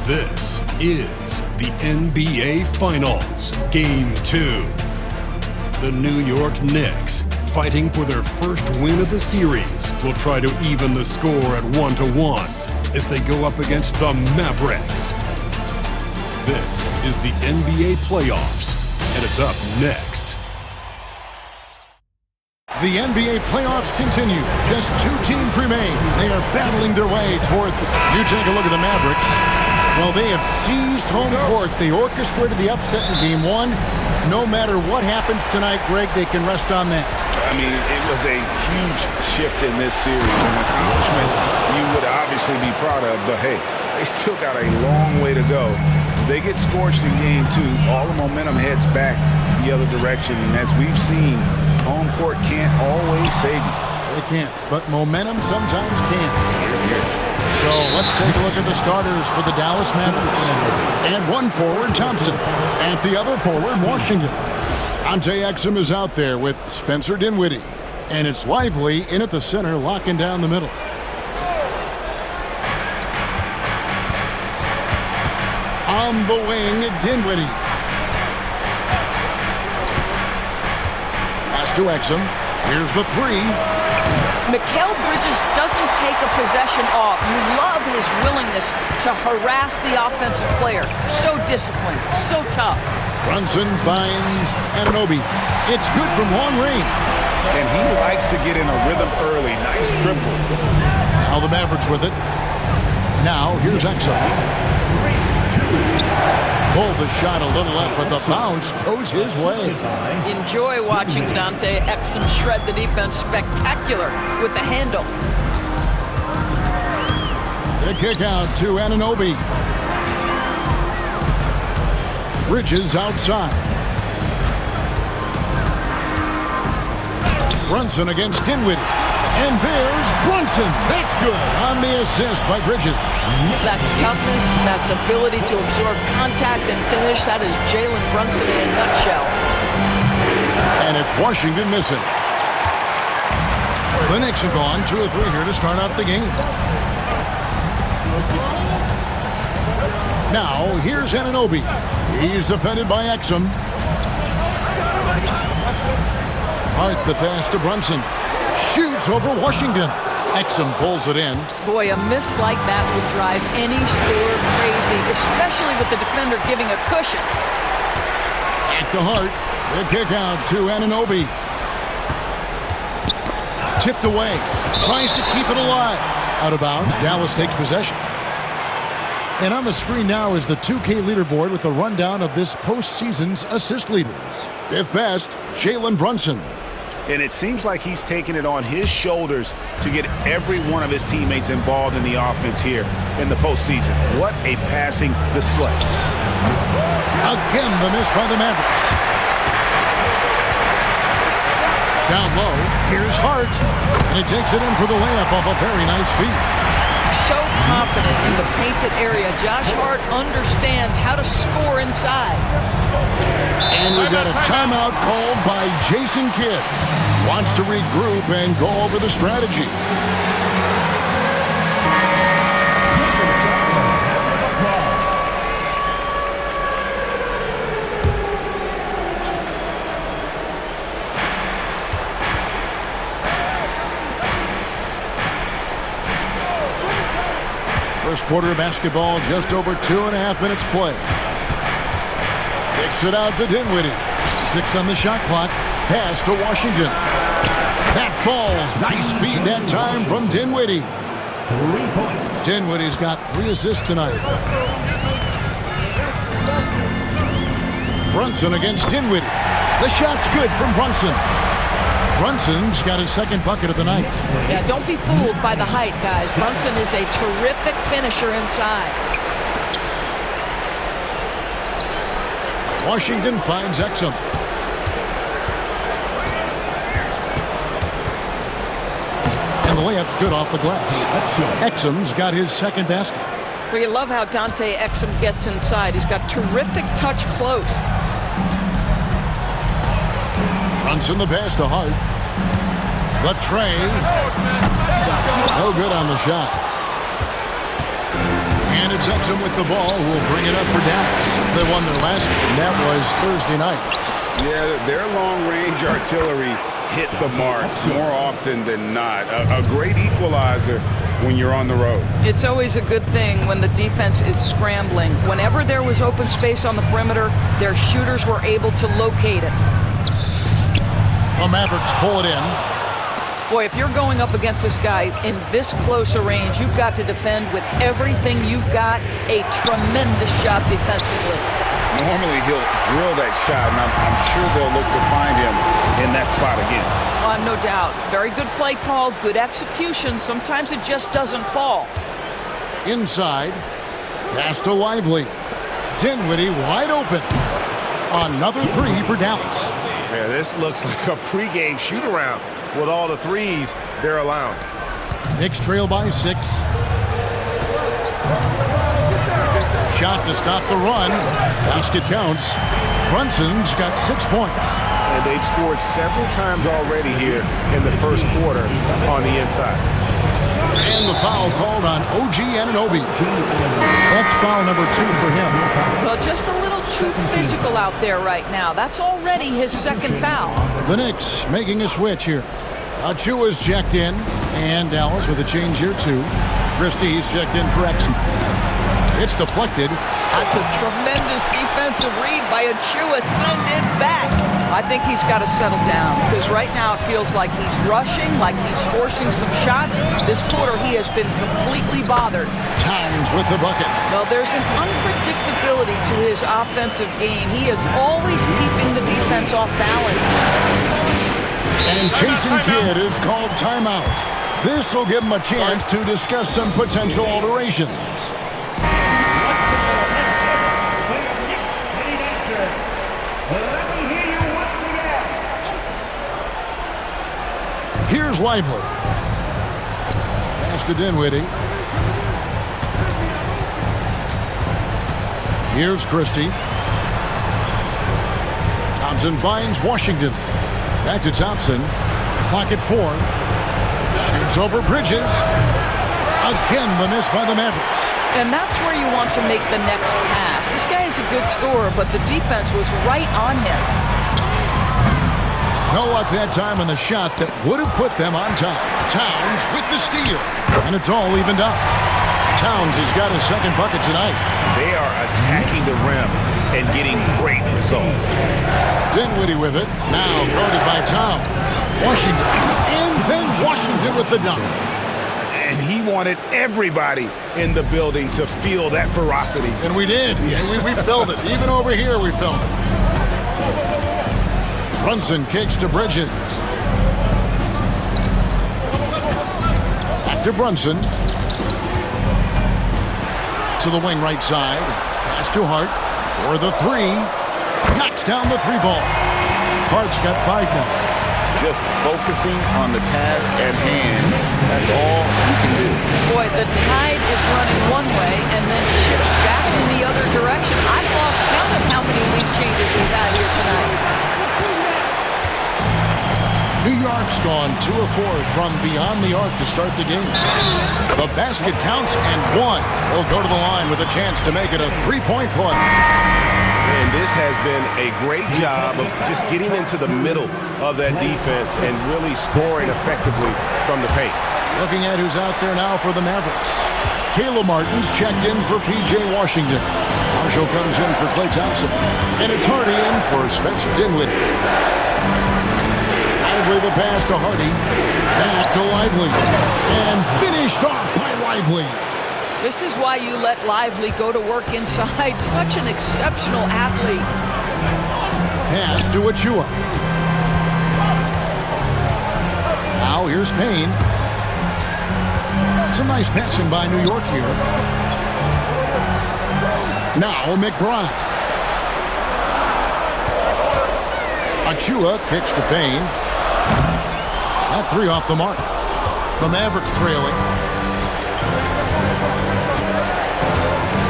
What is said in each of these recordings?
This is the NBA Finals, Game 2. The New York Knicks, fighting for their first win of the series, will try to even the score at 1-1 as they go up against the Mavericks. This is the NBA playoffs, and it's up next. The NBA playoffs continue. Just two teams remain. They are battling their way toward... You take a look at the Mavericks. Well, they have seized home court. They orchestrated the upset in Game 1. No matter what happens tonight, Greg, they can rest on that. I mean, it was a huge shift in this series. An accomplishment you would obviously be proud of, but hey, they still got a long way to go. If they get scorched in Game 2, all the momentum heads back the other direction, and as we've seen, home court can't always save you. They can't, but momentum sometimes can. So let's take a look at the starters for the Dallas Mavericks. And one forward, Thompson. And the other forward, Washington. Dante Exum is out there with Spencer Dinwiddie. And it's Lively in at the center, locking down the middle. On the wing, Dinwiddie. Pass to Exum. Here's the three. Mikal Bridges doesn't take a possession off. You love his willingness to harass the offensive player. So disciplined, so tough. Brunson finds Anunoby. It's good from long range. And he likes to get in a rhythm early. Nice triple. Now the Mavericks with it. Now here's Exum. Pulled the shot a little up, but the bounce goes his way. Enjoy watching Dante Exum shred the defense. Spectacular with the handle. The kick out to Anunoby. Bridges outside. Brunson against Dinwiddie. And there's Brunson. That's good on the assist by Bridges. That's toughness. That's ability to absorb contact and finish. That is Jalen Brunson in a nutshell. And it's Washington missing. The Knicks have gone 2 of 3 here to start out the game. Now, here's Anunoby. He's defended by Exum. Hart the pass to Brunson. Shoots over Washington. Exum pulls it in. Boy, a miss like that would drive any scorer crazy, especially with the defender giving a cushion. At the Hart. The kick out to Anunoby. Tipped away. Tries to keep it alive. Out of bounds. Dallas takes possession. And on the screen now is the 2K leaderboard with a rundown of this postseason's assist leaders. Fifth best, Jalen Brunson. And it seems like he's taking it on his shoulders to get every one of his teammates involved in the offense here in the postseason. What a passing display. Again, the miss by the Mavericks. Down low, here's Hart. And he takes it in for the layup off a very nice feed. So confident in the painted area. Josh Hart understands how to score inside. And we've got a timeout called by Jason Kidd. Wants to regroup and go over the strategy. First quarter of basketball, just over 2.5 minutes play. Kicks it out to Dinwiddie. 6 on the shot clock. Pass to Washington. That falls. Nice feed that time from Dinwiddie. 3 points. Dinwiddie's got 3 assists tonight. Brunson against Dinwiddie. The shot's good from Brunson. Brunson's got his second bucket of the night. Yeah, don't be fooled by the height, guys. Brunson is a terrific finisher inside. Washington finds Exum. And the layup's good off the glass. Exum's got his second basket. Well, you love how Dante Exum gets inside. He's got terrific touch close. Brunson the pass to Hart. The tray. No good on the shot. And And it's Exum with the ball who will bring it up for Dallas. They won their last game. That was Thursday night. Yeah, their long-range artillery hit the mark more often than not. A great equalizer when you're on the road. It's always a good thing when the defense is scrambling. Whenever there was open space on the perimeter, their shooters were able to locate it. The Mavericks pull it in. Boy, if you're going up against this guy in this close a range, you've got to defend with everything you've got. A tremendous job defensively. Normally he'll drill that shot, and I'm sure they'll look to find him in that spot again. No doubt. Very good play call, good execution. Sometimes it just doesn't fall. Inside. Pass to Lively. Dinwiddie wide open. Another three for Dallas. Yeah, this looks like a pregame shoot-around with all the threes they're allowing. Knicks trail by 6. Shot to stop the run. Basket counts. Brunson's got 6 points. And they've scored several times already here in the first quarter on the inside. And the foul called on OG Anunoby. That's foul number 2 for him. Well, just a little too physical out there right now. That's already his second foul. The Knicks making a switch here. Achua's checked in. And Dallas with a change here too. Christie's checked in for Exum. It's deflected. That's a tremendous defensive read by Achua. Send it back. I think he's got to settle down because right now it feels like he's rushing, like he's forcing some shots. This quarter he has been completely bothered. Towns with the bucket. Well, there's an unpredictability to his offensive game. He is always keeping the defense off balance. And Jason Kidd is called timeout. This will give him a chance to discuss some potential alterations. Here's Lively. Pass to Dinwiddie. Here's Christie. Thompson finds Washington. Back to Thompson. Clock at 4. Shoots over Bridges. Again, the miss by the Mavericks. And that's where you want to make the next pass. This guy is a good scorer, but the defense was right on him. No luck that time on the shot that would have put them on top. Towns with the steal. And it's all evened up. Towns has got his second bucket tonight. They are attacking the rim and getting great results. Dinwiddie with it. Now guarded by Towns. Washington. And then Washington with the dunk. And he wanted everybody in the building to feel that ferocity. And we did. Yeah. We felt it. Even over here we felt it. Brunson kicks to Bridges. Back to Brunson. To the wing right side. Pass to Hart. For the 3. Knocks down the 3 ball. Hart's got 5 now. Just focusing on the task at hand. That's all you can do. Boy, the tide is running one way and then shifts back in the other direction. I've lost count of how many lead changes we've had here tonight. New York's gone 2 of 4 from beyond the arc to start the game. The basket counts and 1. They'll go to the line with a chance to make it a 3-point play. And this has been a great job of just getting into the middle of that defense and really scoring effectively from the paint. Looking at who's out there now for the Mavericks. Caleb Martin's checked in for P.J. Washington. Marshall comes in for Klay Thompson. And it's Hardy in for Spencer Dinwiddie. Lively the pass to Hardy. Back to Lively. And finished off by Lively. This is why you let Lively go to work inside. Such an exceptional athlete. Pass to Achua. Now here's Payne. Some nice passing by New York here. Now McBride. Achua kicks to Payne. That 3 off the mark. The Mavericks trailing.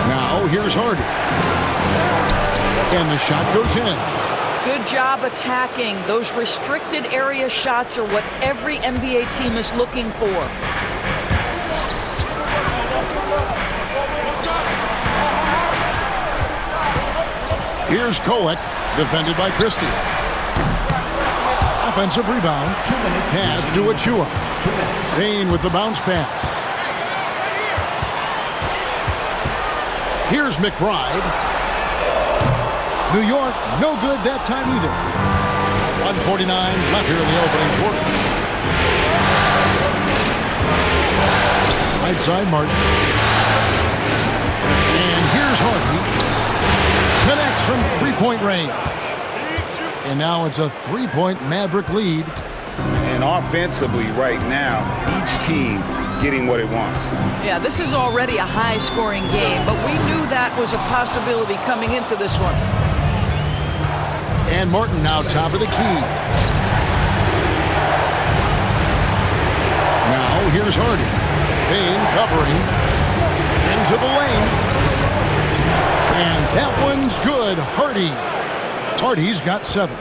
Now here's Hardy. And the shot goes in. Good job attacking. Those restricted area shots are what every NBA team is looking for. Here's Kolek, defended by Christie. Offensive rebound. Pass to Achua. Payne with the bounce pass. Here's McBride. New York, no good that time either. 1:49 left here in the opening quarter. Right side, Martin. And here's Hardy. Connects from three-point range. And now it's a three-point Maverick lead. And offensively right now, each team getting what it wants. Yeah, this is already a high-scoring game, but we knew that was a possibility coming into this one. And Martin now top of the key. Now here's Hardy. Payne covering. Into the lane. And that one's good. Hardy's got 7.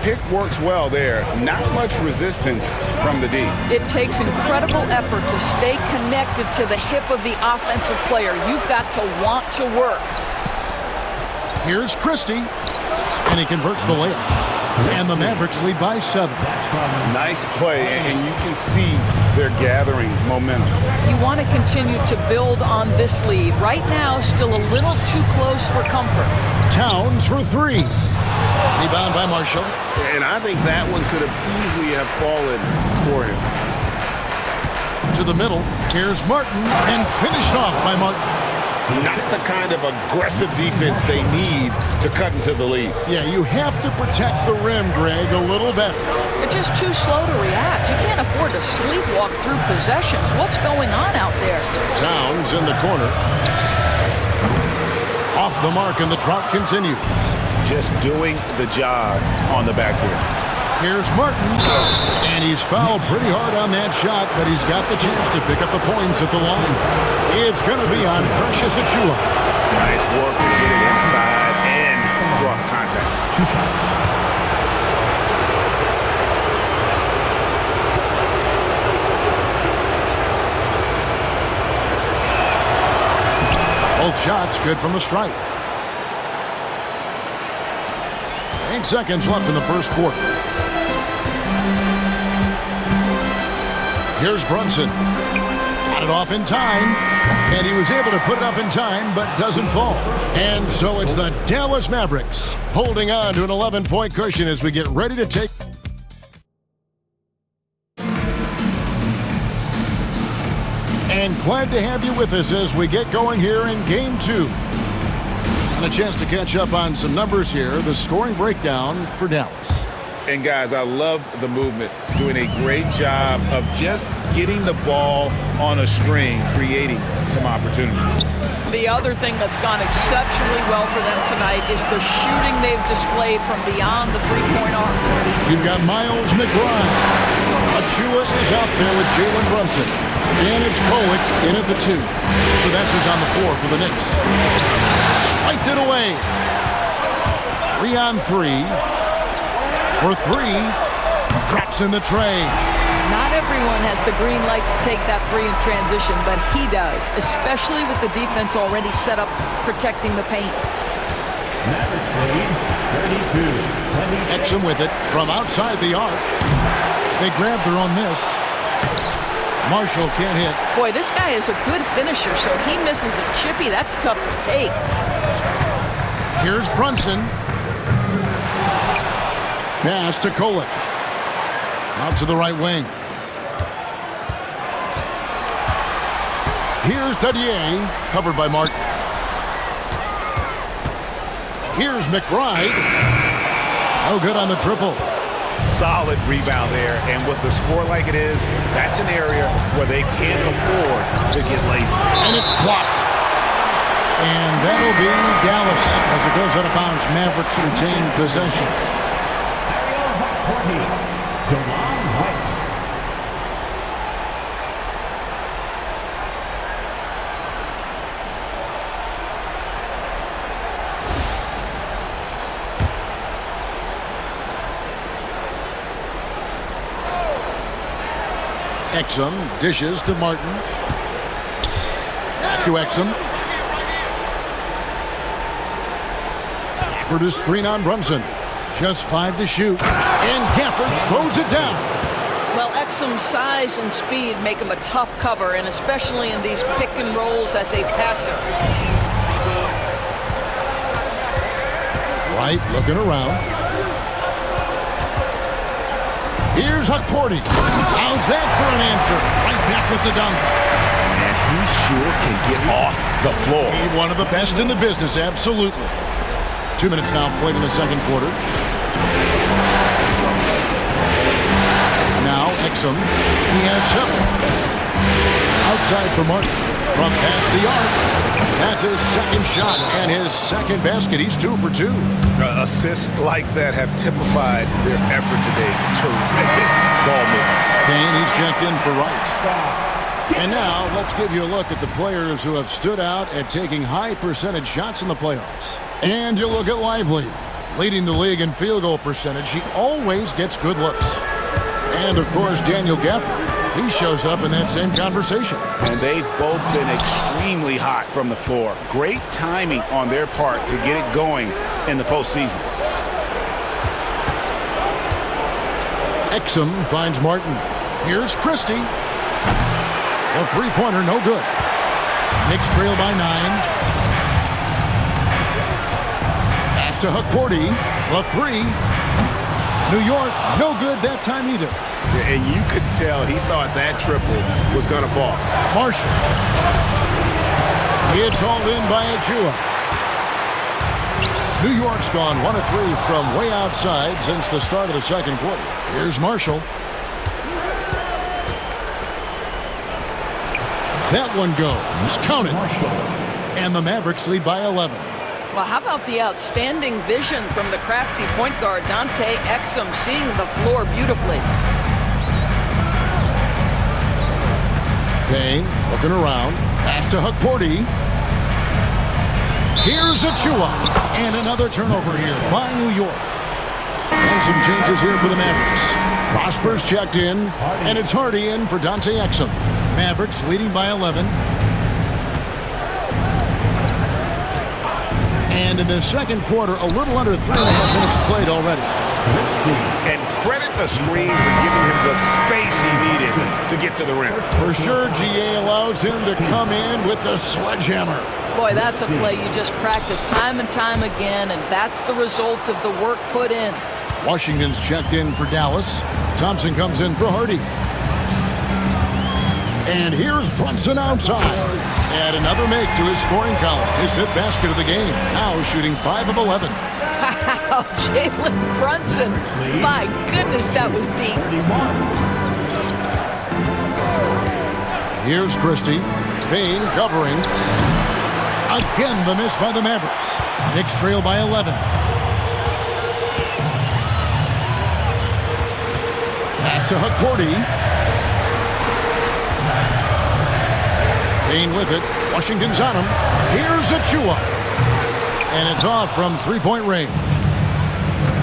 Pick works well there. Not much resistance from the D. It takes incredible effort to stay connected to the hip of the offensive player. You've got to want to work. Here's Christie. And he converts the layup. And the Mavericks lead by 7. Nice play, and you can see they're gathering momentum. You want to continue to build on this lead. Right now, still a little too close for comfort. Towns for 3. Rebound by Marshall. And I think that one could have easily have fallen for him. To the middle. Here's Martin. And finished off by Martin. Not the kind of aggressive defense they need to cut into the lead. Yeah, you have to protect the rim, Greg, a little better. You're just too slow to react. You can't afford to sleepwalk through possessions. What's going on out there? Towns in the corner. Off the mark, and the drought continues. Just doing the job on the backboard. Here's Martin, and he's fouled pretty hard on that shot, but he's got the chance to pick up the points at the line. It's going to be on Precious Achua. Nice work to get it inside and draw the contact. Both shots good from the stripe. 8 seconds left in the first quarter. Here's Brunson. Got it off in time. And he was able to put it up in time, but doesn't fall. And so it's the Dallas Mavericks holding on to an 11-point cushion as we get ready to take. And glad to have you with us as we get going here in Game 2. And a chance to catch up on some numbers here. The scoring breakdown for Dallas. And guys, I love the movement. Doing a great job of just getting the ball on a string, creating some opportunities. The other thing that's gone exceptionally well for them tonight is the shooting they've displayed from beyond the three-point arc. You've got Miles McBride. Achua is out there with Jalen Brunson. And it's Kolek in at the 2. So that's who's on the floor for the Knicks. Swiped it away. 3 on 3. For 3. Drops in the tray. Not everyone has the green light to take that 3 in transition, but he does, especially with the defense already set up protecting the paint. Mavericks lead 32-27. Exum with it from outside the arc. They grab their own miss. Marshall can't hit. Boy, this guy is a good finisher, so he misses a chippy. That's tough to take. Here's Brunson. Pass to Kolek. Out to the right wing. Here's Dadier, covered by Martin. Here's McBride. No good on the triple. Solid rebound there, and with the score like it is, that's an area where they can't afford to get lazy. And it's blocked. And that'll be Dallas as it goes out of bounds. Mavericks retain possession. Exum dishes to Martin. Back to Exum. Gafford is screen on Brunson. Just 5 to shoot. And Gafford throws it down. Well, Exum's size and speed make him a tough cover, and especially in these pick and rolls as a passer. Wright looking around. Here's Hukporti. How's that for an answer? Right back with the dunk. And he sure can get off the floor. He's one of the best in the business, absolutely. 2 minutes now played in the second quarter. Now Exum, he has 7. Outside for Martin. From past the arc. That's his second shot and his second basket. He's 2 for 2. Assists like that have typified their effort today. Terrific ball movement. Payne, he's checked in for Wright. And now let's give you a look at the players who have stood out at taking high percentage shots in the playoffs. And you look at Lively, leading the league in field goal percentage. He always gets good looks. And of course, Daniel Gafford. He shows up in that same conversation. And they've both been extremely hot from the floor. Great timing on their part to get it going in the postseason. Exum finds Martin. Here's Christie. The three-pointer, no good. Knicks trail by 9. Pass to Hukporti. The 3. New York, no good that time either. And you could tell he thought that triple was going to fall. Marshall. It's hauled in by Achua. New York's gone 1 of 3 from way outside since the start of the second quarter. Here's Marshall. That one goes. Count it. And the Mavericks lead by 11. Well, how about the outstanding vision from the crafty point guard, Dante Exum, seeing the floor beautifully. Payne looking around. Pass to Hukporti. Here's Achua. And another turnover here by New York. And some changes here for the Mavericks. Prosper's checked in. And it's Hardy in for Dante Exum. Mavericks leading by 11. And in the second quarter, a little under 3.5 minutes played already. And credit the screen for giving him the space he needed to get to the rim. For sure, GA allows him to come in with the sledgehammer. Boy, that's a play you just practice time and time again, and that's the result of the work put in. Washington's checked in for Dallas. Thompson comes in for Hardy. And here's Brunson outside. And another make to his scoring column. His 5th basket of the game. Now shooting 5 of 11. Wow, Jalen Brunson. My goodness, that was deep. Here's Christie. Payne covering. Again, the miss by the Mavericks. Knicks trail by 11. Pass to Hukporti. Payne with it. Washington's on him. Here's Achua. And it's off from three-point range.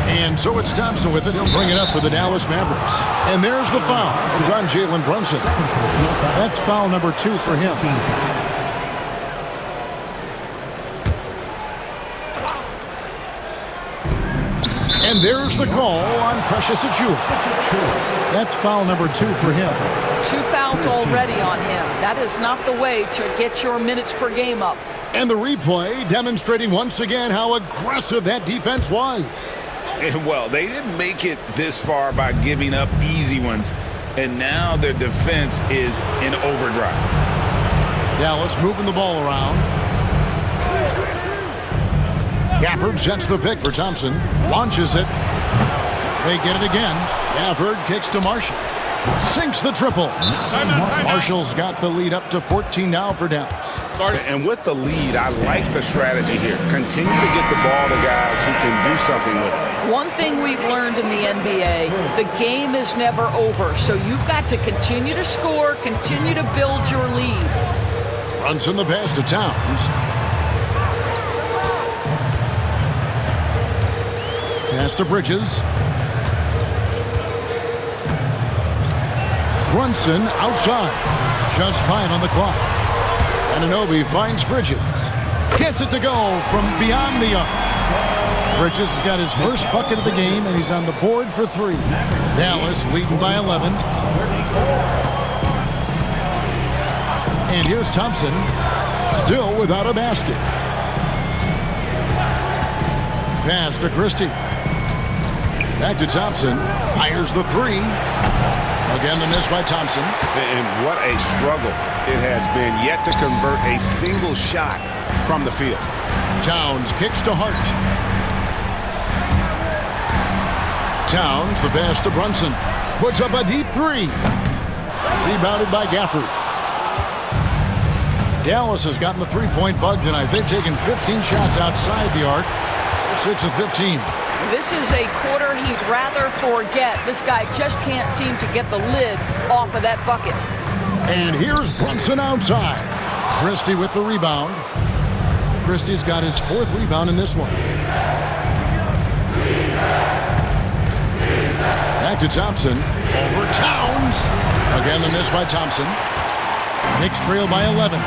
And so it's Thompson with it. He'll bring it up for the Dallas Mavericks. And there's the foul. It's on Jalen Brunson. That's foul number 2 for him. And there's the call on Precious Achua. That's foul number 2 for him. 2 fouls already on him. That is not the way to get your minutes per game up. And the replay demonstrating once again how aggressive that defense was. Well, they didn't make it this far by giving up easy ones, and now their defense is in overdrive. Dallas moving the ball around. Gafford sets the pick for Thompson. Launches it. They get it again. Gafford kicks to Marshall. Sinks the triple. Marshall's got the lead up to 14 now for Dallas. And with the lead, I like the strategy here. Continue to get the ball to guys who can do something with it. One thing we've learned in the NBA, the game is never over. So you've got to continue to score, continue to build your lead. Brunson the pass to Towns. Pass to Bridges. Brunson outside. Just 5 on the clock. Anunoby finds Bridges. Gets it to go from beyond the arc. Bridges has got his first bucket of the game, and he's on the board for 3. Dallas leading by 11. And here's Thompson, still without a basket. Pass to Christie. Back to Thompson. Fires the 3. Again, the miss by Thompson. And what a struggle it has been yet to convert a single shot from the field. Towns kicks to Hart. Towns, the pass to Brunson. Puts up a deep 3. Rebounded by Gafford. Dallas has gotten the three-point bug tonight. They've taken 15 shots outside the arc. 6 of 15. This is a quarter he'd rather forget. This guy just can't seem to get the lid off of that bucket. And here's Brunson outside. Christie with the rebound. Christie's got his 4th rebound in this one. Back to Thompson. Over Towns. Again, the miss by Thompson. Knicks trail by 11.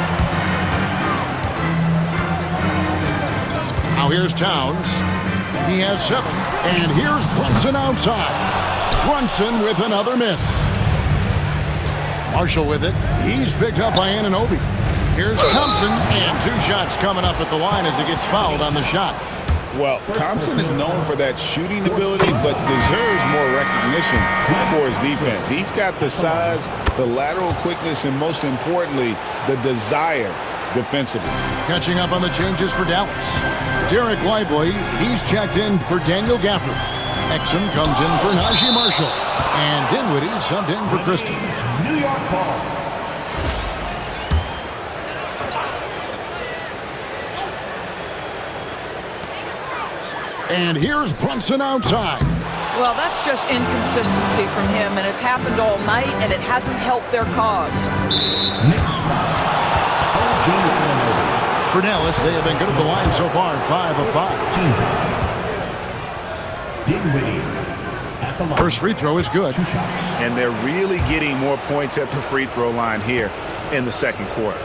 Now here's Towns. He has 7. And here's Brunson outside. Brunson with another miss. Marshall with it. He's picked up by Anunoby. Here's Thompson. And 2 shots coming up at the line as he gets fouled on the shot. Well, Thompson is known for that shooting ability, but deserves more recognition for his defense. He's got the size, the lateral quickness, and most importantly, the desire defensively. Catching up on the changes for Dallas. Derek Lively, he's checked in for Daniel Gafford. Exum comes in for Najee Marshall. And Dinwiddie subbed in for Christie. New York ball. And here's Brunson outside. Well, that's just inconsistency from him, and it's happened all night, and it hasn't helped their cause. Knicks foul. For Dallas, they have been good at the line so far, 5 of 5. Dinwiddie at the line. First free throw is good. 2 shots. And they're really getting more points at the free throw line here in the second quarter.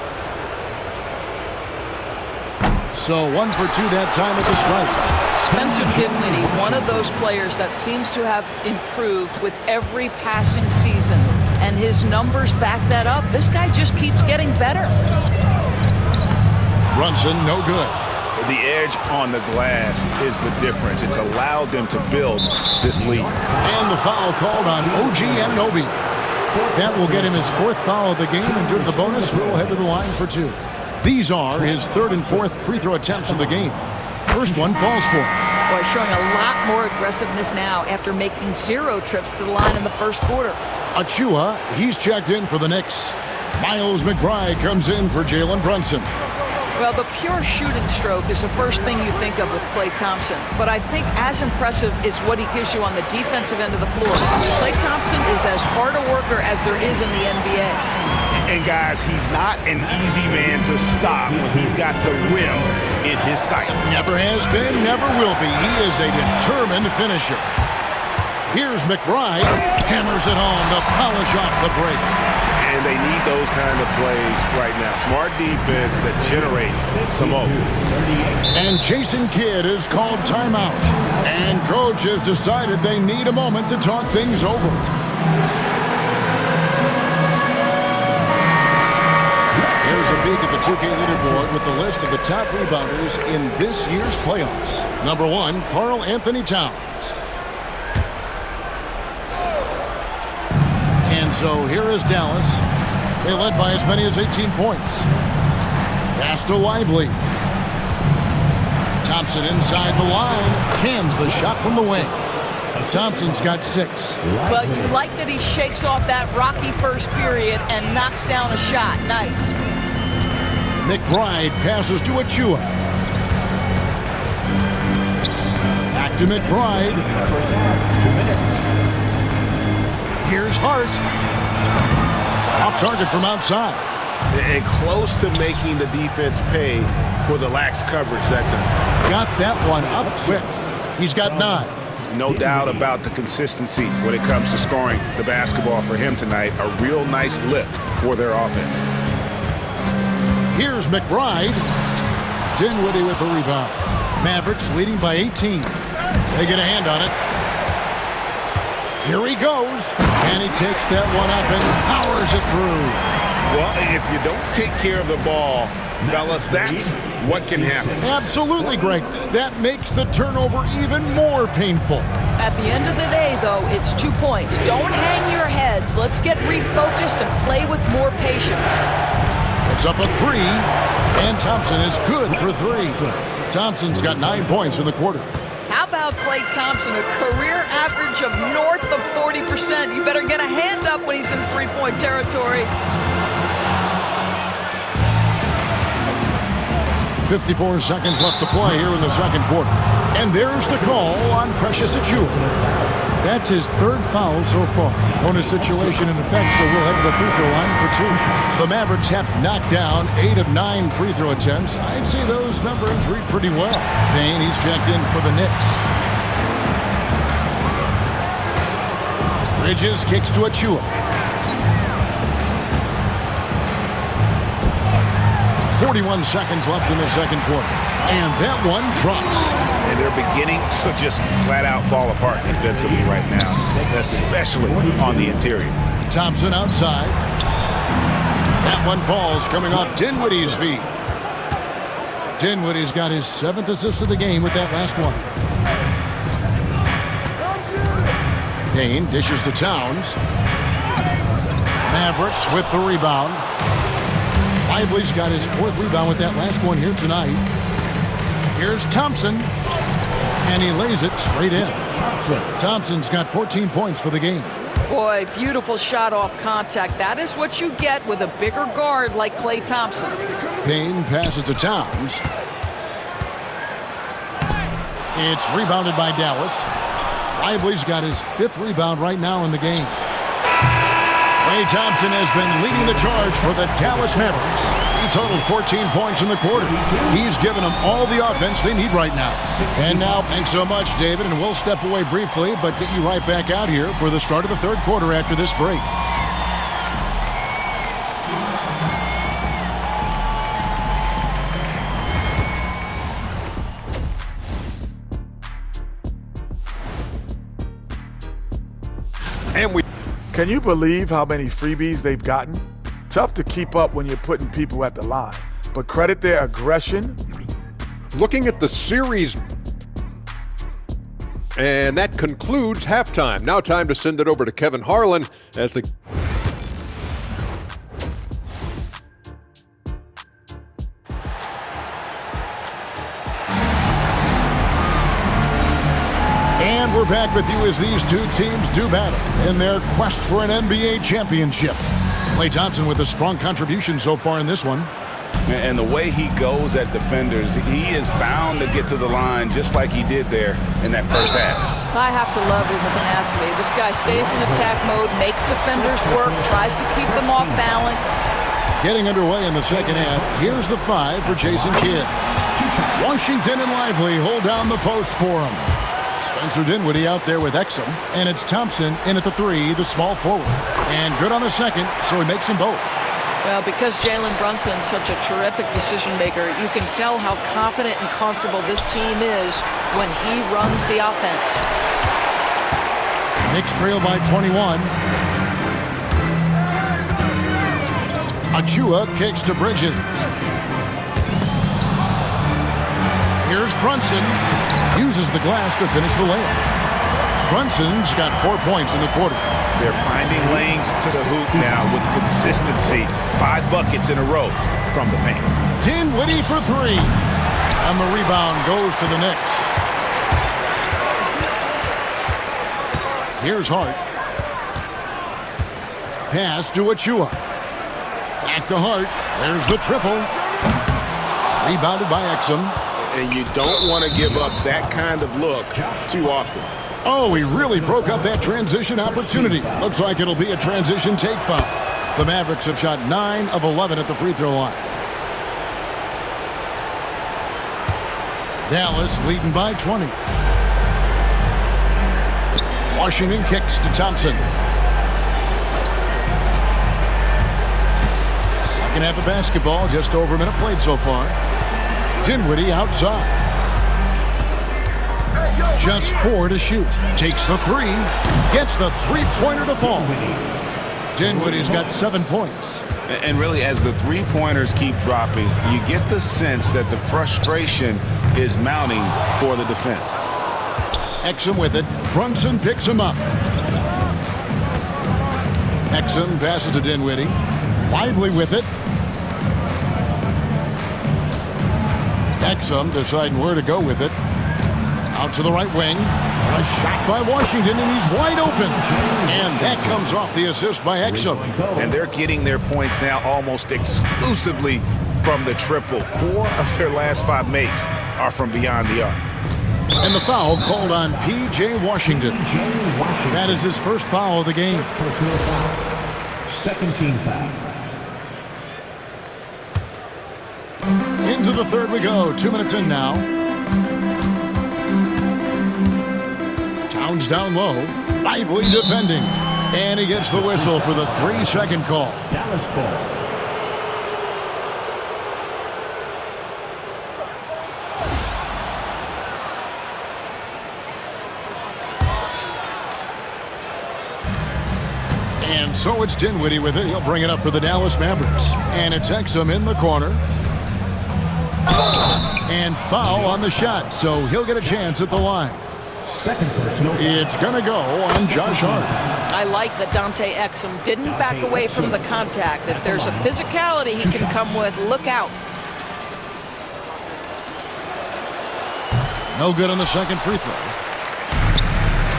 So 1 for 2 that time at the stripe. Spencer Dinwiddie, one of those players that seems to have improved with every passing season, and his numbers back that up. This guy just keeps getting better. Brunson, no good. The edge on the glass is the difference. It's allowed them to build this lead. And the foul called on OG Anunoby. That will get him his 4th foul of the game, and due to the bonus, we will head to the line for 2. These are his 3rd and 4th free throw attempts of the game. First one falls for him. Boy, showing a lot more aggressiveness now after making 0 trips to the line in the first quarter. Achua, he's checked in for the Knicks. Miles McBride comes in for Jalen Brunson. Well, the pure shooting stroke is the first thing you think of with Klay Thompson. But I think as impressive is what he gives you on the defensive end of the floor. Klay Thompson is as hard a worker as there is in the NBA. And guys, he's not an easy man to stop when he's got the rim in his sights. Never has been, never will be. He is a determined finisher. Here's McBride. Hammers it home to polish off the break. And they need those kind of plays right now. Smart defense that generates some hope. And Jason Kidd is called timeout. And coach has decided they need a moment to talk things over. Here's a peek at the 2K leaderboard with the list of the top rebounders in this year's playoffs. Number 1, Karl Anthony Towns. And so here is Dallas. They led by as many as 18 points. Pass to Lively. Thompson inside the line. Cams the shot from the wing. Thompson's got 6. Well, you like that he shakes off that rocky first period and knocks down a shot. Nice. McBride passes to Achua. Back to McBride. 2 minutes. Here's Hart. Off target from outside. And close to making the defense pay for the lax coverage that time. Got that one up quick. He's got 9. No doubt about the consistency when it comes to scoring the basketball for him tonight. A real nice lift for their offense. Here's McBride. Dinwiddie with the rebound. Mavericks leading by 18. They get a hand on it. Here he goes. And he takes that one up and powers it through. Well, if you don't take care of the ball, fellas, that's what can happen. Absolutely, Greg. That makes the turnover even more painful. At the end of the day, though, it's 2 points. Don't hang your heads. Let's get refocused and play with more patience. It's up a 3, and Thompson is good for 3. Thompson's got 9 points in the quarter. How about Klay Thompson, a career average of north of 40%? You better get a hand up when he's in three-point territory. 54 seconds left to play here in the second quarter. And there's the call on Precious Achiuwa. That's his 3rd foul so far. Bonus situation in effect, so we'll head to the free throw line for 2. The Mavericks have knocked down 8 of 9 free throw attempts. I'd say those numbers read pretty well. Payne, he's checked in for the Knicks. Bridges kicks to Achiuwa. 41 seconds left in the second quarter. And that one drops. And they're beginning to just flat out fall apart defensively right now, especially on the interior. Thompson outside. That one falls coming off Dinwiddie's feet. Dinwiddie's got his 7th assist of the game with that last one. Payne dishes to Towns. Mavericks with the rebound. Lively's got his 4th rebound with that last one here tonight. Here's Thompson, and he lays it straight in. Thompson's got 14 points for the game. Boy, beautiful shot off contact. That is what you get with a bigger guard like Klay Thompson. Payne passes to Towns. It's rebounded by Dallas. Lively's got his 5th rebound right now in the game. Klay Thompson has been leading the charge for the Dallas Mavericks. He totaled 14 points in the quarter. He's given them all the offense they need right now. And now, thanks so much, David, and we'll step away briefly, but get you right back out here for the start of the third quarter after this break. Can you believe how many freebies they've gotten? Tough to keep up when you're putting people at the line, but credit their aggression. Looking at the series, and that concludes halftime. Now time to send it over to Kevin Harlan as the And we're back with you as these two teams do battle in their quest for an NBA championship. Klay Thompson with a strong contribution so far in this one. And the way he goes at defenders, he is bound to get to the line just like he did there in that first half. I have to love his tenacity. This guy stays in attack mode, makes defenders work, tries to keep them off balance. Getting underway in the second half, here's the 5 for Jason Kidd. Washington and Lively hold down the post for him. Spencer Dinwiddie out there with Exum, and it's Thompson in at the 3, the small forward. And good on the second, so he makes them both. Well, because Jalen Brunson's such a terrific decision maker, you can tell how confident and comfortable this team is when he runs the offense. Knicks trail by 21. Achiuwa kicks to Bridges. Here's Brunson. Uses the glass to finish the layup. Brunson's got 4 points in the quarter. They're finding lanes to the hoop now with consistency. 5 buckets in a row from the paint. Dinwiddie for 3. And the rebound goes to the Knicks. Here's Hart. Pass to Achiuwa. Back to Hart. There's the triple. Rebounded by Exum. And you don't want to give up that kind of look too often. Oh, he really broke up that transition opportunity. Looks like it'll be a transition take foul. The Mavericks have shot 9 of 11 at the free throw line. Dallas leading by 20. Washington kicks to Thompson. Second half of basketball, just over a minute played so far. Dinwiddie outside. Just 4 to shoot. Takes the 3. Gets the three-pointer to fall. Dinwiddie's got 7 points. And really, as the three-pointers keep dropping, you get the sense that the frustration is mounting for the defense. Exum with it. Brunson picks him up. Exum passes to Dinwiddie. Lively with it. Exum deciding where to go with it. Out to the right wing. A shot by Washington, and he's wide open. And that comes off the assist by Exum. And they're getting their points now almost exclusively from the triple. 4 of their last 5 makes are from beyond the arc. And the foul called on P.J. Washington. That is his first foul of the game. Second team foul. Into the third we go. 2 minutes in now. Towns down low. Lively defending. And he gets the whistle for the 3-second call. Dallas ball. And so it's Dinwiddie with it. He'll bring it up for the Dallas Mavericks. And it's Exum in the corner. And foul on the shot, so he'll get a chance at the line. Second personal. It's going to go on Josh Hart. I like that Dante Exum didn't back away from the contact. If there's a physicality he can come with, look out. No good on the second free throw.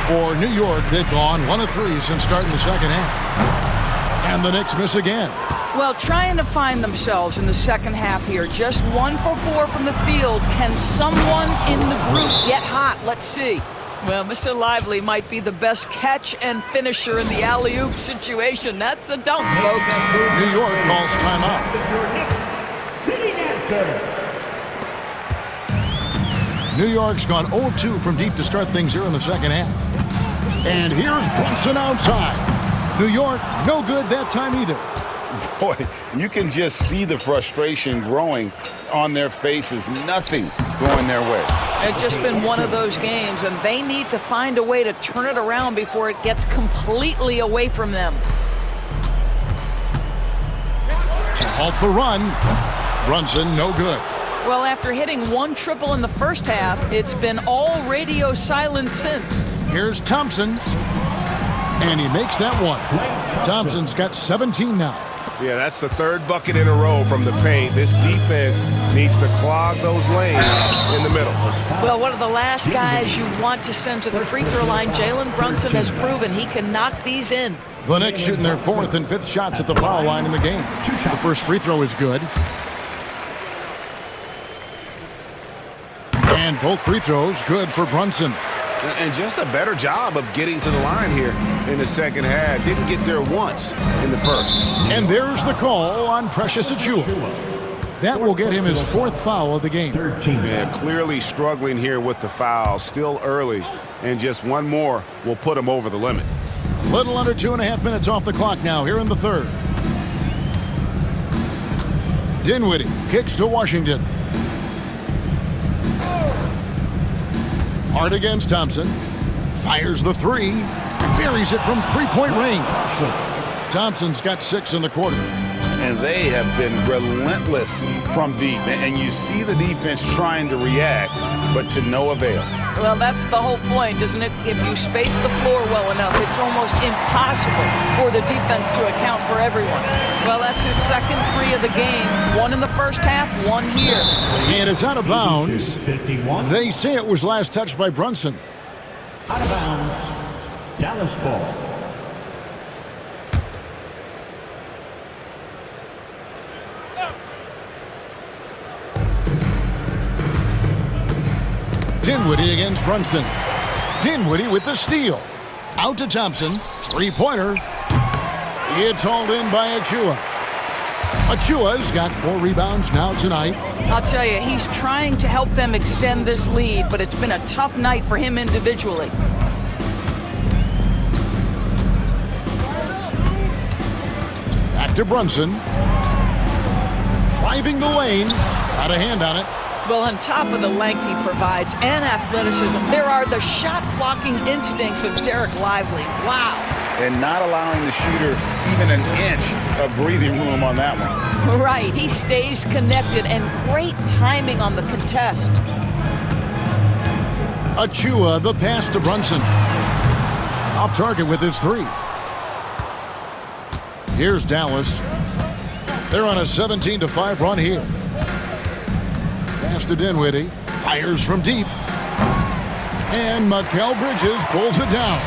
For New York, they've gone 1 of 3 since starting the second half. And the Knicks miss again. Well, trying to find themselves in the second half here. Just 1 for 4 from the field. Can someone in the group get hot? Let's see. Well, Mr. Lively might be the best catch and finisher in the alley-oop situation. That's a dunk, folks. New York calls timeout. Sitting answer. New York's gone 0 of 2 from deep to start things here in the second half. And here's Brunson outside. New York, no good that time either. Boy, you can just see the frustration growing on their faces. Nothing going their way. It's just been one of those games, and they need to find a way to turn it around before it gets completely away from them. To halt the run, Brunson no good. Well, after hitting 1 triple in the first half, it's been all radio silence since. Here's Thompson, and he makes that one. Thompson's got 17 now. Yeah, that's the 3rd bucket in a row from the paint. This defense needs to clog those lanes in the middle. Well, one of the last guys you want to send to the free throw line, Jalen Brunson has proven he can knock these in. The Knicks shooting their 4th and 5th shots at the foul line in the game. The first free throw is good. And both free throws good for Brunson. And just a better job of getting to the line here in the second half. Didn't get there once in the first. And there's the call on Precious Achiuwa. That will get him his 4th foul of the game. Yeah, clearly struggling here with the foul. Still early. And just one more will put him over the limit. A little under 2.5 minutes off the clock now here in the third. Dinwiddie kicks to Washington. Hard against Thompson. Fires the 3. Buries it from three-point range. Thompson's got 6 in the quarter. And they have been relentless from deep. And you see the defense trying to react, but to no avail. Well, that's the whole point, isn't it? If you space the floor well enough, it's almost impossible for the defense to account for everyone. Well, that's his second 3 of the game. 1 in the first half, 1 here. And it's out of bounds. 51. They say it was last touched by Brunson. Out of bounds. Dallas ball. Dinwiddie against Brunson. Dinwiddie with the steal. Out to Thompson. 3-pointer. It's hauled in by Achiuwa. Achiuwa's got 4 rebounds now tonight. I'll tell you, he's trying to help them extend this lead, but it's been a tough night for him individually. Back to Brunson. Driving the lane. Got a hand on it. Well, on top of the length he provides and athleticism, there are the shot-blocking instincts of Derek Lively. Wow. And not allowing the shooter even an inch of breathing room on that one. Right. He stays connected and great timing on the contest. Achua, the pass to Brunson. Off target with his three. Here's Dallas. They're on a 17-5 run here. Pass to Dinwiddie. Fires from deep. And Mikal Bridges pulls it down.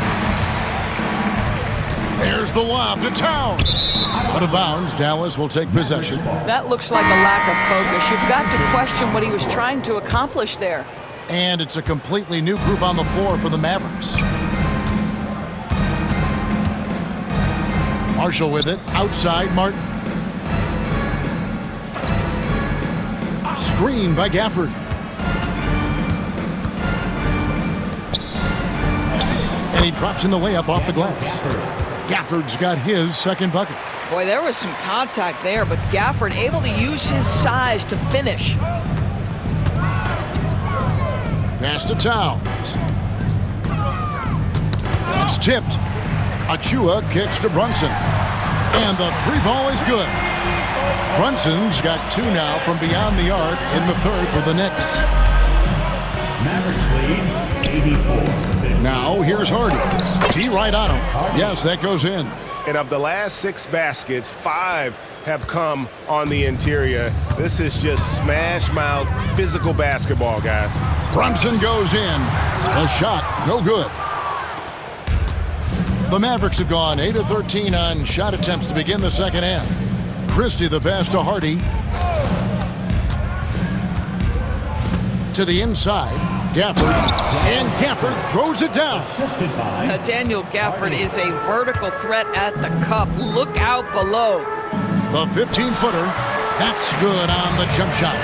There's the lob to Towns. Out of bounds, Dallas will take possession. That looks like a lack of focus. You've got to question what he was trying to accomplish there. And it's a completely new group on the floor for the Mavericks. Marshall with it. Outside, Martin. Screen by Gafford. And he drops in the layup off the glass. Gafford's got his second bucket. Boy, there was some contact there, but Gafford able to use his size to finish. Pass to Towns. It's tipped. Achua kicks to Brunson. And the three ball is good. Brunson's got two now from beyond the arc in the third for the Knicks. Mavericks lead 84. Now here's Hardy. Tee right on him. Yes, that goes in. And of the last 6 baskets, 5 have come on the interior. This is just smash-mouth physical basketball, guys. Brunson goes in. A shot, no good. The Mavericks have gone 8 of 13 on shot attempts to begin the second half. Christie the pass to Hardy. To the inside. Gafford. And Gafford throws it down. Daniel Gafford is a vertical threat at the cup. Look out below. The 15-footer. That's good on the jump shot.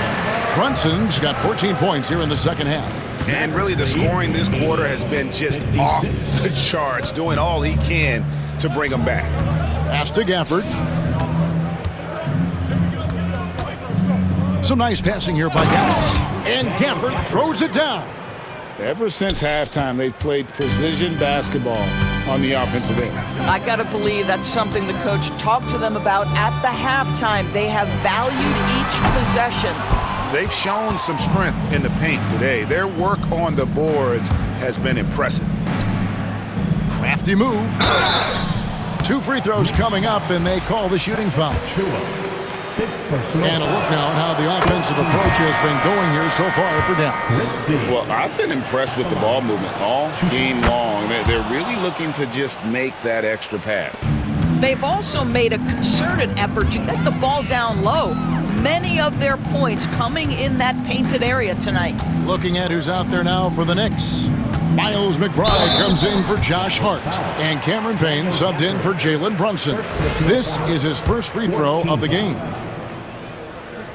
Brunson's got 14 points here in the second half. And really the scoring this quarter has been just off the charts, doing all he can to bring them back. Pass to Gafford. Some nice passing here by Dallas. And Gafford throws it down. Ever since halftime, they've played precision basketball on the offensive end. I got to believe that's something the coach talked to them about at the halftime. They have valued each possession. They've shown some strength in the paint today. Their work on the boards has been impressive. Crafty move. 2 free throws coming up, and they call the shooting foul. And a look now at how the offensive approach has been going here so far for Dallas. Well, I've been impressed with the ball movement all game long. They're really looking to just make that extra pass. They've also made a concerted effort to get the ball down low. Many of their points coming in that painted area tonight. Looking at who's out there now for the Knicks. Miles McBride comes in for Josh Hart. And Cameron Payne subbed in for Jalen Brunson. This is his first free throw of the game.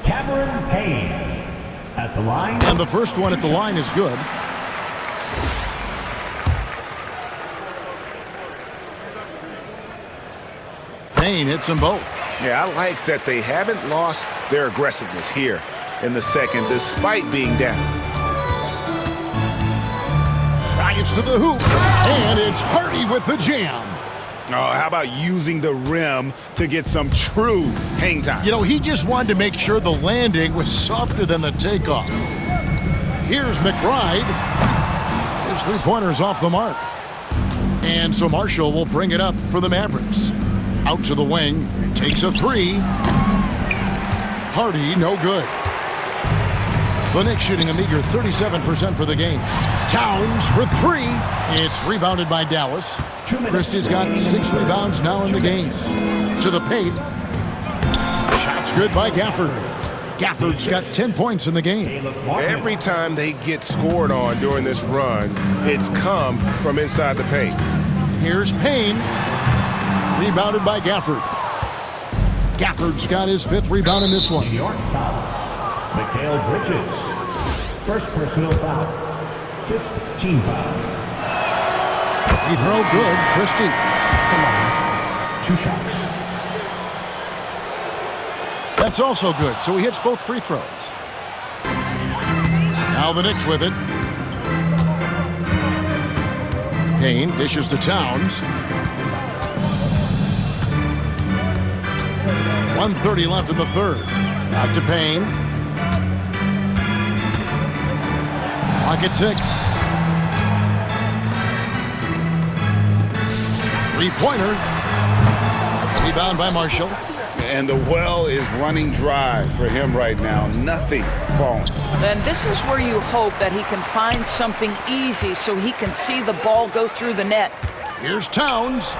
Cameron Payne at the line. And the first one at the line is good. Payne hits them both. Yeah, I like that they haven't lost their aggressiveness here in the second, despite being down. Drives to the hoop, and it's Hardy with the jam. Oh, how about using the rim to get some true hang time? You know, he just wanted to make sure the landing was softer than the takeoff. Here's McBride. His three-pointer's off the mark. And so Marshall will bring it up for the Mavericks. Out to the wing, takes a three. Hardy, no good. The Knicks shooting a meager 37% for the game. Towns for three. It's rebounded by Dallas. Christie's got 6 rebounds now in the game. To the paint. Shots good by Gafford. Gafford's got 10 points in the game. Every time they get scored on during this run, it's come from inside the paint. Here's Payne. Rebounded by Gafford. Gafford's got his 5th rebound in this one. New York foul. Mikal Bridges. First personal foul. 5th team foul. Free throw good. Christie. 2 shots. That's also good. So he hits both free throws. Now the Knicks with it. Payne dishes to Towns. 1:30 left in the third. Back to Payne. Clock at 6. Three-pointer. Rebound by Marshall. And the well is running dry for him right now. Nothing falling. And this is where you hope that he can find something easy so he can see the ball go through the net. Here's Towns.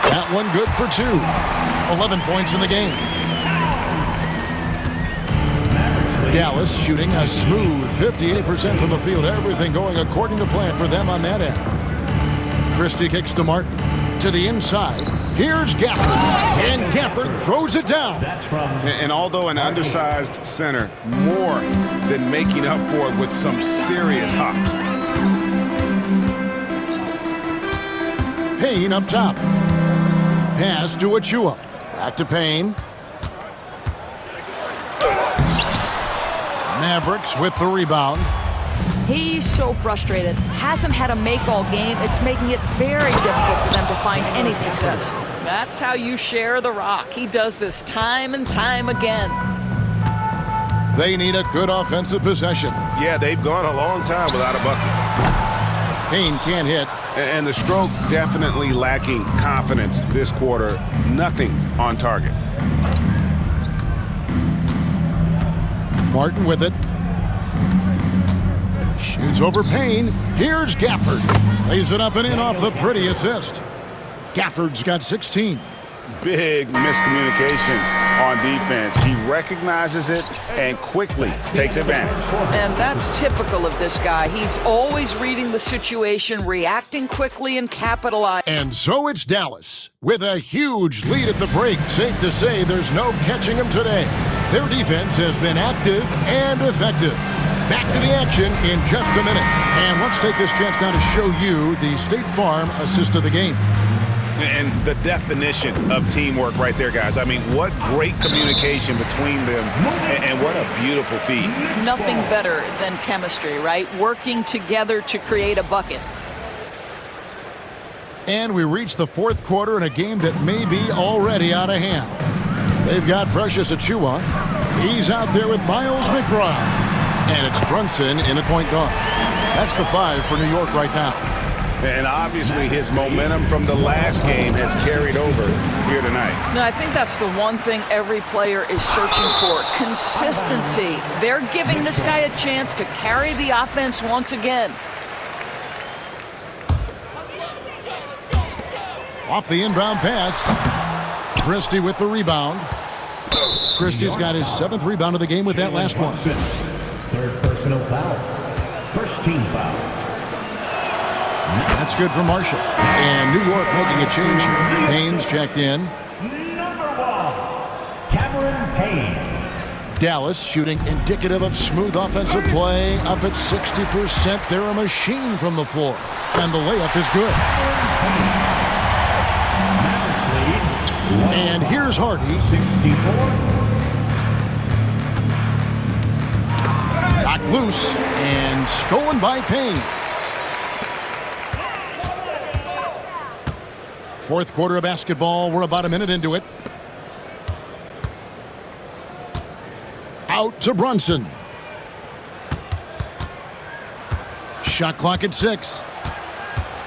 That one good for 2. 11 points in the game. Dallas shooting a smooth 58% from the field. Everything going according to plan for them on that end. Christie kicks to Martin. To the inside. Here's Gafford. And Gafford throws it down. And although an undersized center, more than making up for it with some serious hops. Payne up top. Pass to Achua. Back to Payne. Mavericks with the rebound. He's so frustrated. Hasn't had a make all game. It's making it very difficult for them to find any success. That's how you share the rock. He does this time and time again. They need a good offensive possession. Yeah, they've gone a long time without a bucket. Payne can't hit. And the stroke definitely lacking confidence this quarter. Nothing on target. Martin with it. Shoots over Payne. Here's Gafford. Lays it up and in off the pretty assist. Gafford's got 16. Big miscommunication on defense. He recognizes it and quickly takes advantage. And that's typical of this guy. He's always reading the situation, reacting quickly, and capitalizing. And so it's Dallas with a huge lead at the break. Safe to say there's no catching them today. Their defense has been active and effective. Back to the action in just a minute. And let's take this chance now to show you the State Farm assist of the game. And the definition of teamwork right there, guys. I mean, what great communication between them, and what a beautiful feed. Nothing better than chemistry, right? Working together to create a bucket. And we reach the fourth quarter in a game that may be already out of hand. They've got Precious Achua. He's out there with Miles McBride. And it's Brunson in a point guard. That's the 5 for New York right now. And obviously his momentum from the last game has carried over here tonight. No, I think that's the one thing every player is searching for. Consistency. They're giving this guy a chance to carry the offense once again. Off the inbound pass. Christie with the rebound. Christie's got his 7th rebound of the game with that last one. Third personal foul. First team foul. That's good for Marshall. And New York making a change here. Payne's checked in. Number 1, Cameron Payne. Dallas shooting indicative of smooth offensive play. Up at 60%. They're a machine from the floor. And the layup is good. And here's Hardy. 64. Knocked loose and stolen by Payne. Fourth quarter of basketball. We're about a minute into it. Out to Brunson. Shot clock at 6.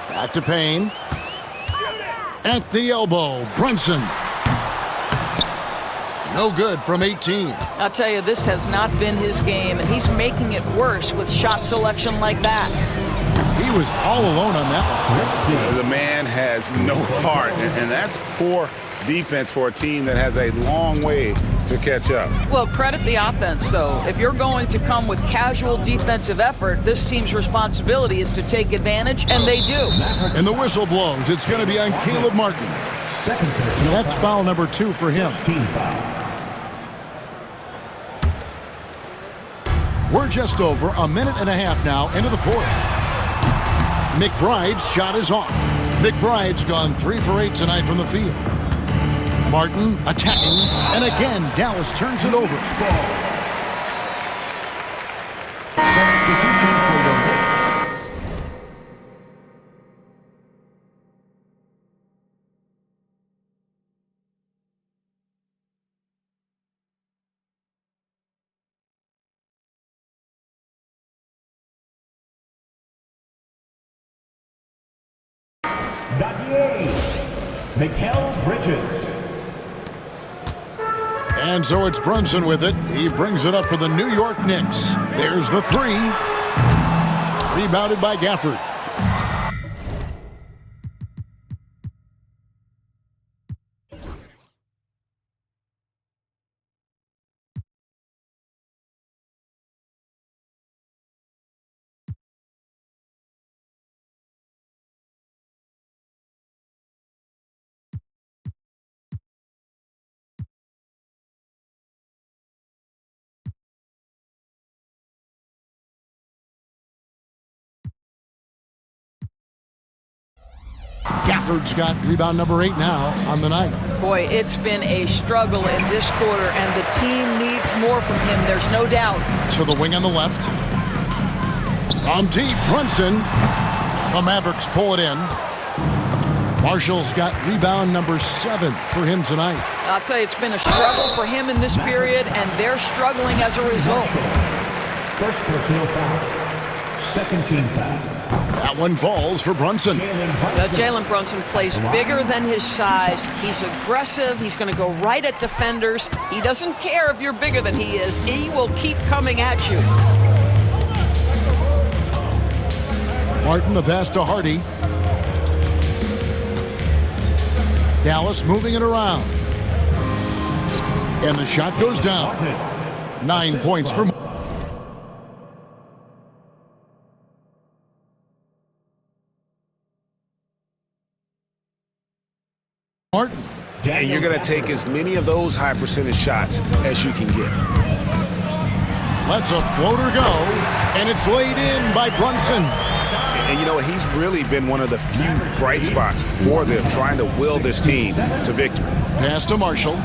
Back to Payne. At the elbow, Brunson. No good from 18. I'll tell you, this has not been his game, and he's making it worse with shot selection like that. He was all alone on that one. The man has no heart, and that's poor defense for a team that has a long way to catch up. Well, credit the offense, though. If you're going to come with casual defensive effort, this team's responsibility is to take advantage, and they do. And the whistle blows. It's going to be on Caleb Martin. That's foul number 2 for him. Team foul. We're just over a minute and a half now into the fourth. McBride's shot is off. McBride's gone 3 for 8 tonight from the field. Martin attacking, and again Dallas turns it over. Substitution. Mikal Bridges. And so it's Brunson with it. He brings it up for the New York Knicks. There's the three. Rebounded by Gafford. Gafford's got rebound number 8 now on the night. Boy, it's been a struggle in this quarter, and the team needs more from him. There's no doubt. To the wing on the left. On deep, Brunson. The Mavericks pull it in. Marshall's got rebound number 7 for him tonight. I'll tell you, it's been a struggle for him in this period, and they're struggling as a result. First personal foul. Second team foul. That one falls for Brunson. Jalen Brunson plays bigger than his size. He's aggressive. He's going to go right at defenders. He doesn't care if you're bigger than he is. He will keep coming at you. Martin, the pass to Hardy. Dallas moving it around. And the shot goes down. 9 points for Martin. And you're going to take as many of those high percentage shots as you can get. Lets a floater go, and it's laid in by Brunson. And you know, he's really been one of the few bright spots for them, trying to will this team to victory. Pass to Marshall.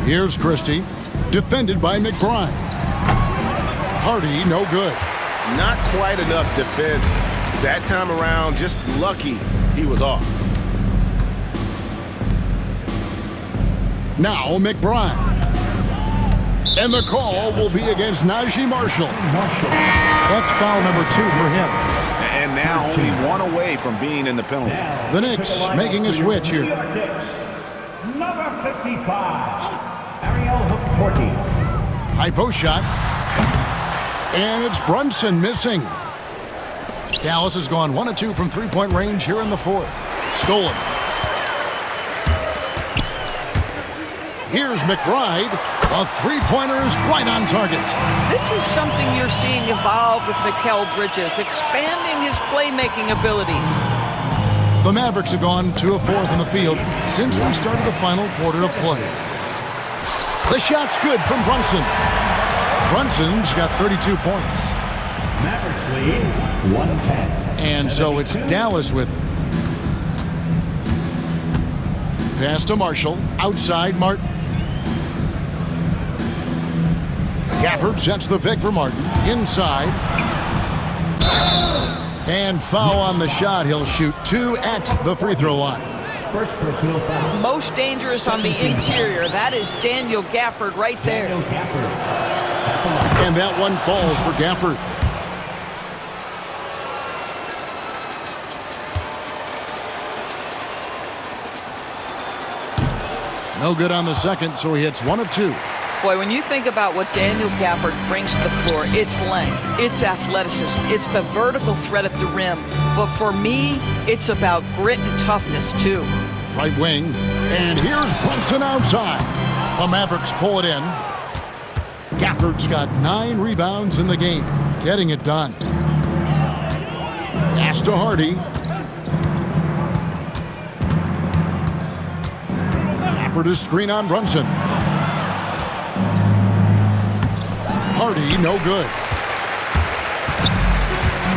Here's Christie, defended by McBride. Hardy, no good. Not quite enough defense that time around, just lucky he was off. Now McBride. And the call will be against Najee Marshall. That's foul number 2 for him. And now only one away from being in the penalty. The Knicks making a switch here. Number 55, Ariel Hook-Porty. High post shot. And it's Brunson missing. Dallas has gone 1 of 2 from three-point range here in the fourth. Stolen. Here's McBride. A three-pointer is right on target. This is something you're seeing evolve with Mikal Bridges, expanding his playmaking abilities. The Mavericks have gone 2 of 4 in the field since we started the final quarter of play. The shot's good from Brunson. Brunson's got 32 points. Mavericks lead 110. And so it's Dallas with it. Pass to Marshall. Outside Martin. Gafford sets the pick for Martin. Inside. And foul on the shot. He'll shoot 2 at the free throw line. First personal foul. Most dangerous on the interior. That is Daniel Gafford right there. Daniel Gafford. And that one falls for Gafford. No good on the second, so he hits 1 of 2. Boy, when you think about what Daniel Gafford brings to the floor, it's length, it's athleticism, it's the vertical threat at the rim. But for me, it's about grit and toughness, too. Right wing. And here's Brunson outside. The Mavericks pull it in. Gafford's got 9 rebounds in the game, getting it done. Pass to Hardy. Gafford is screen on Brunson. Hardy, no good.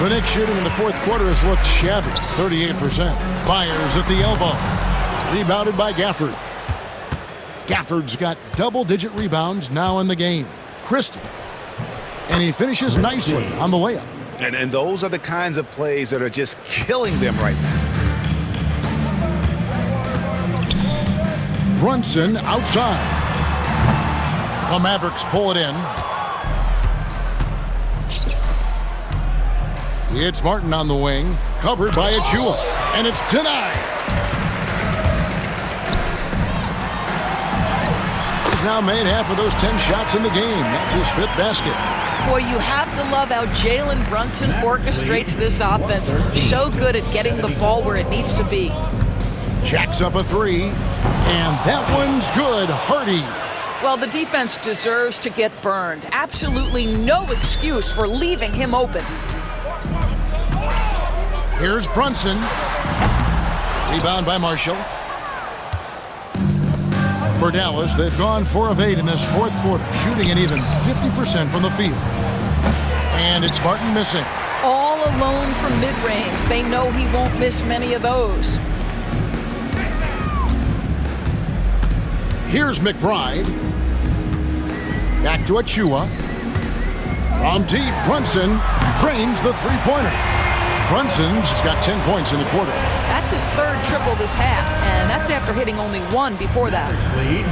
The Knicks shooting in the fourth quarter has looked shabby, 38%. Fires at the elbow. Rebounded by Gafford. Gafford's got double-digit rebounds now in the game. Christie. And he finishes nicely on the layup. And those are the kinds of plays that are just killing them right now. Brunson outside. The Mavericks pull it in. It's Martin on the wing, covered by Achua, and it's denied. He's now made half of those 10 shots in the game. That's his 5th basket. Boy, you have to love how Jalen Brunson orchestrates this offense. So good at getting the ball where it needs to be. Jacks up a 3, and that one's good. Hardy. Well, the defense deserves to get burned. Absolutely no excuse for leaving him open. Here's Brunson. Rebound by Marshall. For Dallas, they've gone 4 of 8 in this 4th quarter, shooting an even 50% from the field. And it's Martin missing. All alone from mid-range. They know he won't miss many of those. Here's McBride. Back to Achua. From deep, Brunson drains the 3-pointer. Brunson's got 10 points in the quarter. That's his 3rd triple this half, and that's after hitting only 1 before that. Lead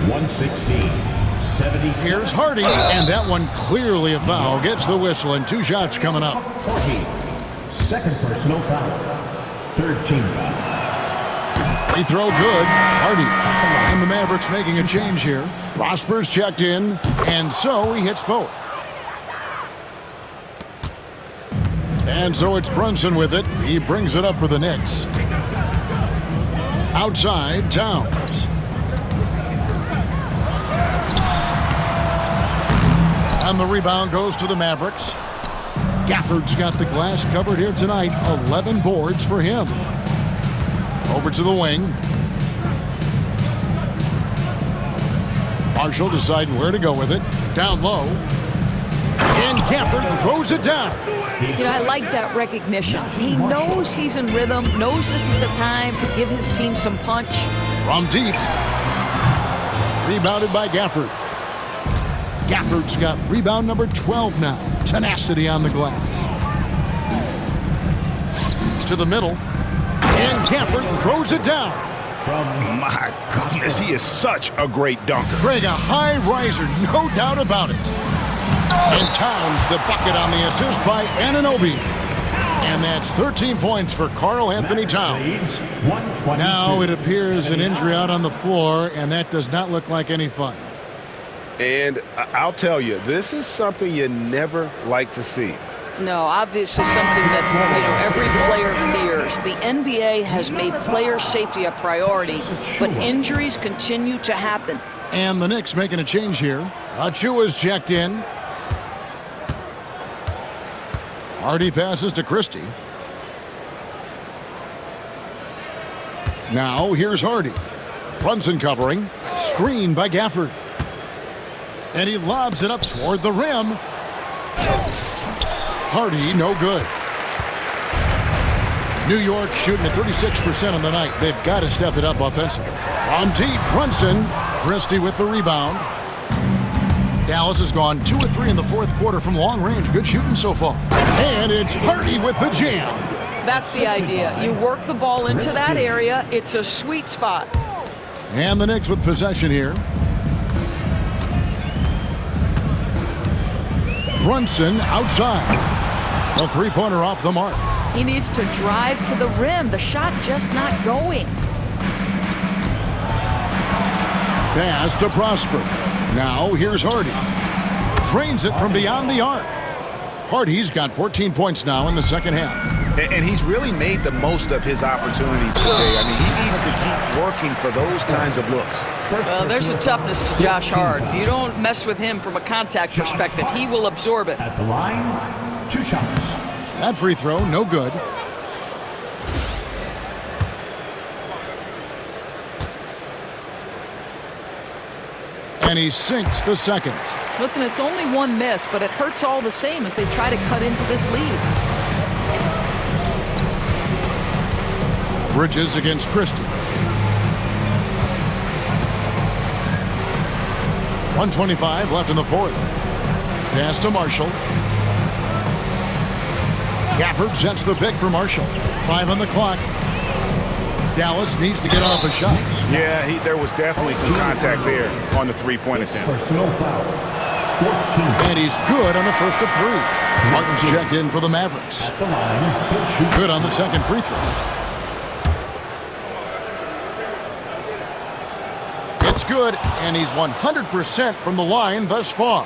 116-76. Here's Hardy, and that one clearly a foul. Gets the whistle, and 2 shots coming up. Hardy, 2nd personal foul. 3rd team foul. Free throw good. Hardy. And the Mavericks making a change here. Prosper's checked in, and so he hits both. And so it's Brunson with it. He brings it up for the Knicks. Outside, Towns. And the rebound goes to the Mavericks. Gafford's got the glass covered here tonight. 11 boards for him. Over to the wing. Marshall deciding where to go with it. Down low. And Gafford throws it down. You know, I like that recognition. He knows he's in rhythm, knows this is the time to give his team some punch. From deep. Rebounded by Gafford. Gafford's got rebound number 12 now. Tenacity on the glass. To the middle. And Gafford throws it down. My goodness, he is such a great dunker. Greg, a high riser, no doubt about it. And Towns the bucket on the assist by Anunoby. And that's 13 points for Karl Anthony Towns. Now it appears an injury out on the floor, and that does not look like any fun. And I'll tell you, this is something you never like to see. No, obviously something that, every player fears. The NBA has made player safety a priority, but injuries continue to happen. And the Knicks making a change here. Achua's checked in. Hardy passes to Christie. Now here's Hardy. Brunson covering. Screen by Gafford. And he lobs it up toward the rim. Hardy, no good. New York shooting at 36% on the night. They've got to step it up offensively. From deep, Brunson. Christie with the rebound. Dallas has gone 2 of 3 in the 4th quarter from long range. Good shooting so far. And it's Hardy with the jam. That's the idea. You work the ball into that area. It's a sweet spot. And the Knicks with possession here. Brunson outside. A 3-pointer off the mark. He needs to drive to the rim. The shot just not going. Pass to Prosper. Now here's Hardy. Drains it from beyond the arc. Hardy's got 14 points now in the 2nd half. And he's really made the most of his opportunities today. I mean, he needs to keep working for those kinds of looks. Well, there's a toughness to Josh Hart. You don't mess with him from a contact perspective. He will absorb it. At the line, 2 shots. That free throw, no good. And he sinks the 2nd. Listen, it's only 1 miss, but it hurts all the same as they try to cut into this lead. Bridges against Christie. 1:25 left in the 4th. Pass to Marshall. Gafford sets the pick for Marshall. 5 on the clock. Dallas needs to get off a shot. Yeah, there was definitely some contact there on the 3-point attempt. Personal foul. And he's good on the first of three. Martin's checked in for the Mavericks. At the line, he'll shoot. Good on the second free throw. It's good, and he's 100% from the line thus far.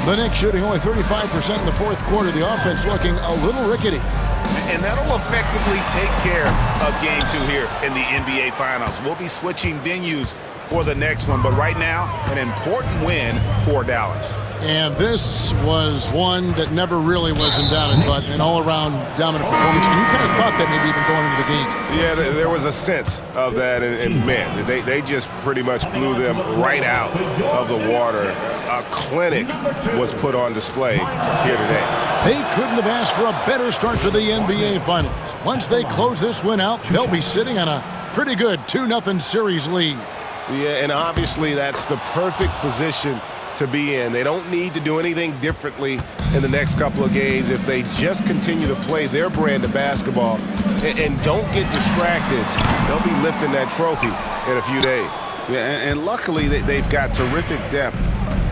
The Knicks shooting only 35% in the fourth quarter. The offense looking a little rickety. And that'll effectively take care of Game 2 here in the NBA Finals. We'll be switching venues for the next one, but right now, an important win for Dallas. And this was one that never really was in doubt, but an all-around dominant performance. And you kind of thought that maybe even going into the game. Yeah, there was a sense of that, and man, they just pretty much blew them right out of the water. A clinic was put on display here today. They couldn't have asked for a better start to the NBA Finals. Once they close this win out, they'll be sitting on a pretty good 2-0 series lead. Yeah, and obviously that's the perfect position to be in. They don't need to do anything differently in the next couple of games if they just continue to play their brand of basketball and don't get distracted. They'll be lifting that trophy in a few days. Yeah, and luckily they've got terrific depth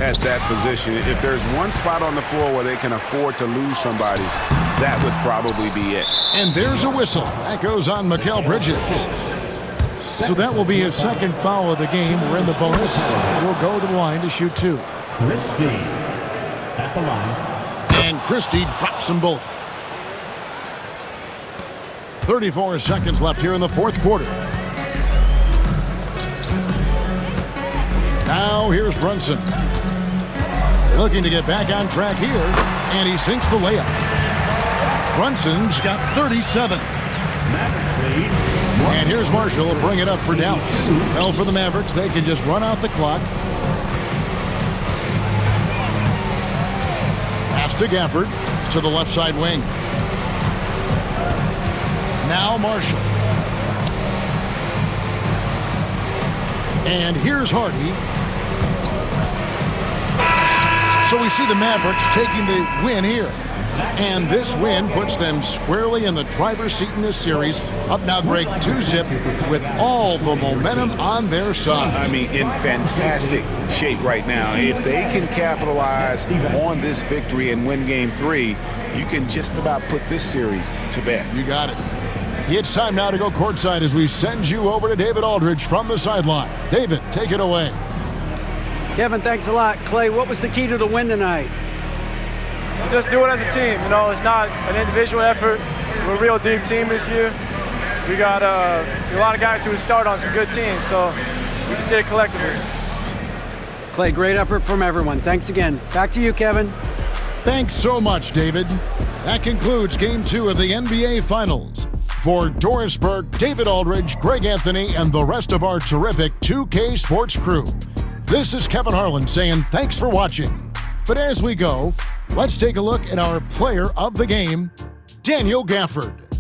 at that position. If there's one spot on the floor where they can afford to lose somebody, that would probably be it. And there's a whistle. That goes on Mikal Bridges. So that will be his second foul of the game. We're in the bonus. We'll go to the line to shoot two. Christie at the line. And Christie drops them both. 34 seconds left here in the fourth quarter. Now here's Brunson. Looking to get back on track here, and he sinks the layup. Brunson's got 37. Mavericks lead. And here's Marshall to bring it up for Dallas. Well, for the Mavericks, they can just run out the clock. Pass to Gafford to the left side wing. Now Marshall. And here's Hardy. So we see the Mavericks taking the win here. And this win puts them squarely in the driver's seat in this series. Up now, Greg, 2-zip with all the momentum on their side. I mean, in fantastic shape right now. If they can capitalize on this victory and win Game 3, you can just about put this series to bed. You got it. It's time now to go courtside as we send you over to David Aldridge from the sideline. David, take it away. Kevin, thanks a lot. Clay, what was the key to the win tonight? Just do it as a team. You know, it's not an individual effort. We're a real deep team this year. We got a lot of guys who would start on some good teams, so we just did it collectively. Clay, great effort from everyone. Thanks again. Back to you, Kevin. Thanks so much, David. That concludes Game 2 of the NBA Finals. For Doris Burke, David Aldridge, Greg Anthony, and the rest of our terrific 2K Sports crew, this is Kevin Harlan saying thanks for watching. But as we go, let's take a look at our player of the game, Daniel Gafford.